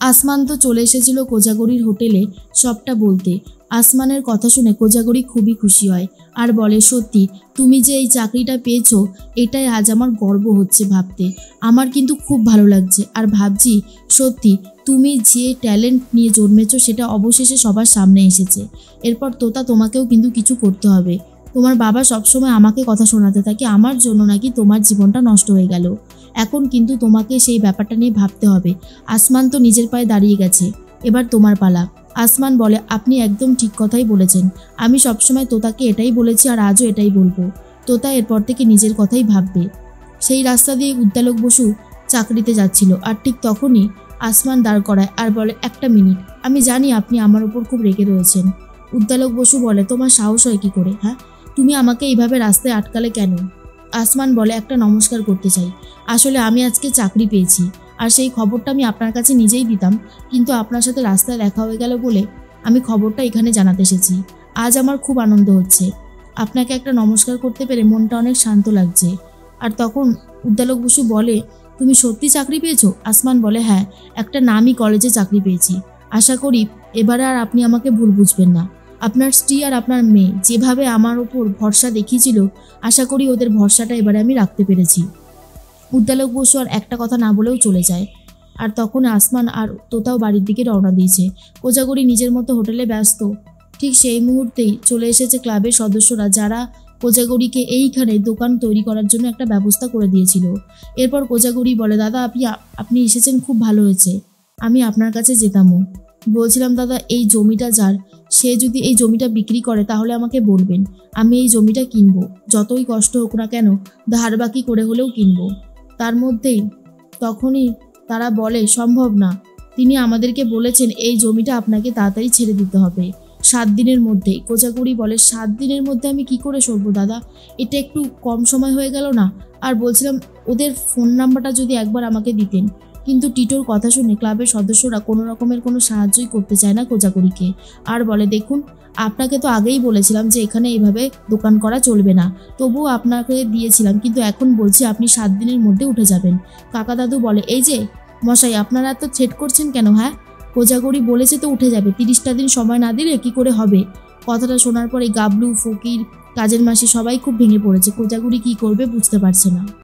আসমান তো চলে এসেছিল কোজাগরির হোটেলে সবটা বলতে। আসমানের কথা শুনে কোজাগরি খুবই খুশি হয় আর বলে, সত্যি তুমি যে এই চাকরিটা পেয়েছো এটাই আজ আমার গর্ব হচ্ছে ভাবতে। আমার কিন্তু খুব ভালো লাগছে আর ভাবছি সত্যি তুমি যে ট্যালেন্ট নিয়ে জন্মেছো সেটা অবশেষে সবার সামনে এসেছে। এরপর তোতা তোমাকেও কিন্তু কিছু করতে হবে। তোমার বাবা সবসময় আমাকে কথা শোনাতে থাকে আমার জন্য নাকি তোমার জীবনটা নষ্ট হয়ে গেল। এখন কিন্তু তোমাকে সেই ব্যাপারটা নিয়ে ভাবতে হবে। আসমান তো নিজের পায়ে দাঁড়িয়ে গেছে, এবার তোমার পালা। আসমান বলে, আপনি একদম ঠিক কথাই বলেছেন। আমি সবসময় তোতাকে এটাই বলেছি আর আজও এটাই বলবো। তোতা এরপর থেকে নিজের কথাই ভাববে। সেই রাস্তা দিয়ে উদ্দালক বসু চাকরিতে যাচ্ছিল আর ঠিক তখনই আসমান দাঁড় করায় আর বলে, একটা মিনিট, আমি জানি আপনি আমার উপর খুব রেগে রয়েছেন। উদ্দালক বসু বলে, তোমার সাহস হয় কি করে? হ্যাঁ, তুমি আমাকে এইভাবে রাস্তায় আটকালে কেন? আসমান বলে, একটা নমস্কার করতে চাই। আসলে আমি আজকে চাকরি পেয়েছি আর সেই খবরটা আমি আপনার কাছে নিজেই দিতাম, কিন্তু আপনার সাথে রাস্তায় দেখা হয়ে গেল বলে আমি খবরটা এখানে জানাতে এসেছি। আজ আমার খুব আনন্দ হচ্ছে। আপনাকে একটা নমস্কার করতে পেরে মনটা অনেক শান্ত লাগছে। আর তখন উদ্দালক বসু বলে, তুমি সত্যি চাকরি পেয়েছো? আসমান বলে, হ্যাঁ, একটা নামী কলেজে চাকরি পেয়েছি। আশা করি এবারে আর আপনি আমাকে ভুল বুঝবেন না। আপনার স্ত্রী আর আপনার মেয়ে যেভাবে আমার ওপর ভরসা দেখিয়েছিল, আশা করি ওদের ভরসাটা এবারে আমি রাখতে পেরেছি। উদ্দালক বসু আর একটা কথা না বলেও চলে যায়। আর তখন আসমান আর তোতাও বাড়ির দিকে রওনা দিয়েছে। কোজাগরি নিজের মতো হোটেলে ব্যস্ত। ঠিক সেই মুহূর্তেই চলে এসেছে ক্লাবের সদস্যরা, যারা কোজাগরিকে এইখানে দোকান তৈরি করার জন্য একটা ব্যবস্থা করে দিয়েছিল। এরপর কোজাগরি বলে, দাদা আপনি এসেছেন, খুব ভালো হয়েছে। আমি আপনার কাছে যেতামও। বলছিলাম দাদা, এই জমিটা যার, সে যদি এই জমিটা বিক্রি করে তাহলে আমাকে বলবেন, আমি এই জমিটা কিনবো। যতই কষ্ট হোক না কেন ধার বাকি করে হলেও কিনবো। তার মধ্যেই তখনই তারা বলে, সম্ভব না। তিনি আমাদেরকে বলেছেন এই জমিটা আপনাকে তাড়াতাড়ি ছেড়ে দিতে হবে 7 দিনের মধ্যেই। কোজাগরি বলে, 7 দিনের মধ্যে আমি কি করে সরবো দাদা? এটা একটু কম সময় হয়ে গেল না? আর বলছিলাম ওদের ফোন নাম্বারটা যদি একবার আমাকে দিতেন। কিন্তু টিটোর কথা শুনে ক্লাবের সদস্যরা কোনো রকমের কোনো সাহায্যই করতে চায় না কোজাগরিকে। আর বলে, দেখুন, আপনাকে তো আগেই বলেছিলাম যে এখানে এইভাবে দোকান করা চলবে না, তবুও আপনাকে দিয়েছিলাম, কিন্তু এখন বলছি আপনি 7 দিনের মধ্যে উঠে যাবেন। কাকা দাদু বলে, এই যে মশাই, আপনারা এত থ্রেট করছেন কেন? হ্যাঁ, কোজাগরি বলেছে তো উঠে যাবে, 30টা দিন সময় না দিলে কি করে হবে? কথাটা শোনার পরে গাবলু, ফকির, কাজের মাসি সবাই খুব ভেঙে পড়েছে। কোজাগরি কি করবে বুঝতে পারছে না।